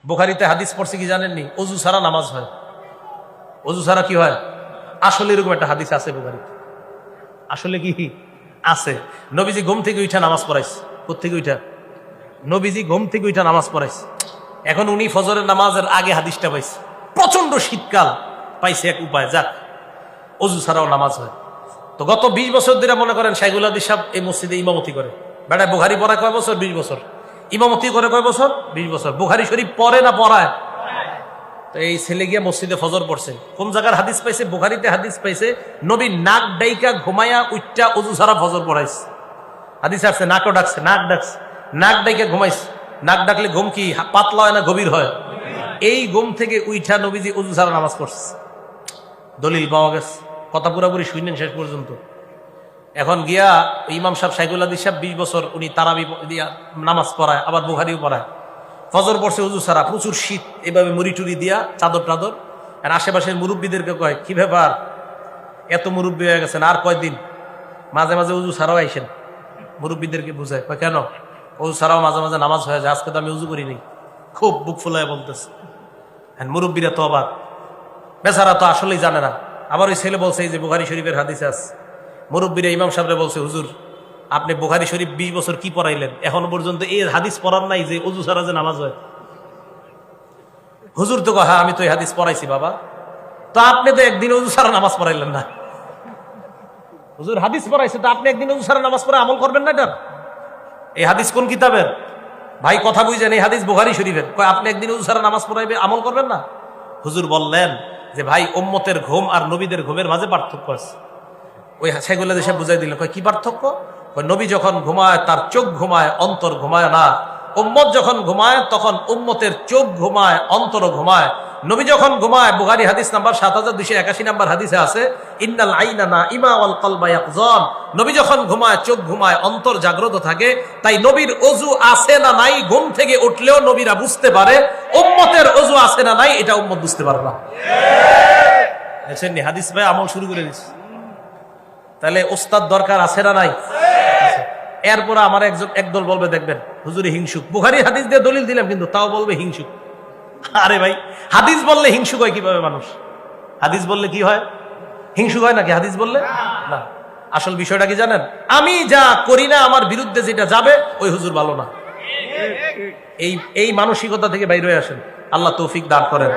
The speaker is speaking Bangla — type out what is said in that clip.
বুখারীতে হাদিস পড়ছে কি জানেননি? অজু ছাড়া নামাজ হয়। অজু ছাড়া কি হয়? আসলে এরকম একটা হাদিস আছে বুখারীতে। আসলে কি আছে? নবীজি ঘুম থেকে উঠা নামাজ পড়াইছে। কোত্থেকে উঠা? নবীজি ঘুম থেকে উঠা নামাজ পড়াইছে। এখন উনি ফজরের নামাজের আগে হাদিসটা পাইছে। প্রচন্ড শীতকাল, পাইছে এক উপায়, যাক অজু ছাড়াও নামাজ হয়। তো গত 20 বছর ধরে মনে করেন শাইখুল হাদিস সাহেব এই মসজিদে ইমামতি করে। বেটা বুখারী পড়ায় কয় বছর? 20 বছর। ইমামতি করে কয় বছর? 20 বছর। বুখারী শরীফ পড়ে না পড়ায়? তো এই ছেলে গিয়ে মসজিদে ফজর পড়ছে। কোন জায়গার হাদিস পাইছে? বুখারীতে হাদিস পাইছে নবী নাক ডাইকা ঘুমায়া উঠটা অজু ছাড়া ফজর পড়াইছে। হাদিস আসছে নাকও ডাকছে, নাক ডাকছে, নাক ডাইকা ঘুমাইছে। নাক ডাকলে ঘুম কি পাতলা হয় না গভীর হয়? এই ঘুম থেকে উইঠা নবীজি অজু ছাড়া নামাজ পড়ছে। দলিল পাওয়া গেছে। কথা পুরাপুরি শুনেন শেষ পর্যন্ত। এখন গিয়া ইমাম সাহেব শাইখুল হাদিস সাহেব 20 বছর উনি তারাবি দিয়া নামাজ পড়ায়, আবার বুখারীও পড়ায়। ফজর পড়ছে অজু ছাড়া, প্রচুর শীত, এভাবে মুড়ি টুরি দিয়া চাদর টাদর। আর আশেপাশের মুরব্বীদেরকে কয়, কি ব্যাপার এত মুরব্বী হয়ে গেছেন, আর কয়দিন মাঝে মাঝে অজু ছাড়াও আইসেন। মুরব্বীদেরকে বুঝায়, কয় কেন? অজু ছাড়াও মাঝে মাঝে নামাজ হয়ে যায়, আজকে তো আমি অজু করিনি। খুব বুক ফুলায় বলতেছে। হ্যাঁ, মুরব্বীরা তো আবার বেচারা তো আসলেই জানে না। আবার ওই ছেলে বলছে, এই যে বুখারী শরীফের হাদিস আছে, মুরব্বীরা ইমাম সাহেবরা বলছে, হুজুর আপনি বুখারী শরীফ 20 বছর কি পড়াইলেন, এখনো পর্যন্ত এই হাদিস পড়ার নাই যে অজু ছাড়া যে নামাজ হয়। হুজুর তো হ্যাঁ আমি তো এই হাদিস পড়াইছি বাবা। তো আপনি তো একদিন অজু ছাড়া নামাজ পড়াইলেন না। হুজুর হাদিস পড়াইছে, তো আপনি একদিন অজু ছাড়া নামাজ পড়ে আমল করবেন না? এটা এই হাদিস কোন কিতাবের? ভাই কথা বুঝেন, এই হাদিস বুখারী শরীফের। কয় আপনি একদিন উজু ছাড়া নামাজ পড়াইবে, আমল করবেন না? হুজুর বললেন যে ভাই উম্মতের ঘুম আর নবীদের ঘুমের মাঝে পার্থক্য আছে। ওই শাইখুল হাদিস সাহেব বুঝাই দিল, কয় কি পার্থক্য? কয় নবী যখন ঘুমায় তার চোখ ঘুমায়, অন্তর ঘুমায় না। উম্মত যখন ঘুমায় তখন উম্মতের চোখ ঘুমায়, অন্তর ঘুমায়। নবী যখন ঘুমায়, বুখারী হাদিস নাম্বার 7281 নাম্বার হাদিসে আছে, ইন্নাল আইনা নাইমা ওয়াল কলবা ইয়াকযান। নবী যখন ঘুমায় চোখ ঘুমায়, অন্তর জাগ্রত থাকে। তাই নবীর ওযু আছে না নাই ঘুম থেকে উঠলেও নবীরা বুঝতে পারে। উম্মতের ওযু আছে না নাই এটা উম্মত বুঝতে পারে না। দেখছেন নি হাদিস ভাই আমল শুরু করে দিচ্ছে। তাহলে ওস্তাদ দরকার আছে না নাই? এরপর আমার একদল বলবে, দেখবেন হুজুরে হিংসুক। বুখারী হাদিস দিয়ে দলিল দিলাম, কিন্তু তাও বলবে হিংসুক। আরে ভাই, হাদিস বললে হিংসুক হয় কিভাবে মানুষ? হাদিস বললে কি হয়? হিংসুক হয় নাকি হাদিস বললে? না। আসল বিষয়টা কি জানেন? আমি যা করি না, আমার বিরুদ্ধে যেটা যাবে, ওই হুজুর ভালো না। এই মানসিকতা থেকে বাইরে আসেন। আল্লাহ তৌফিক দান করেন।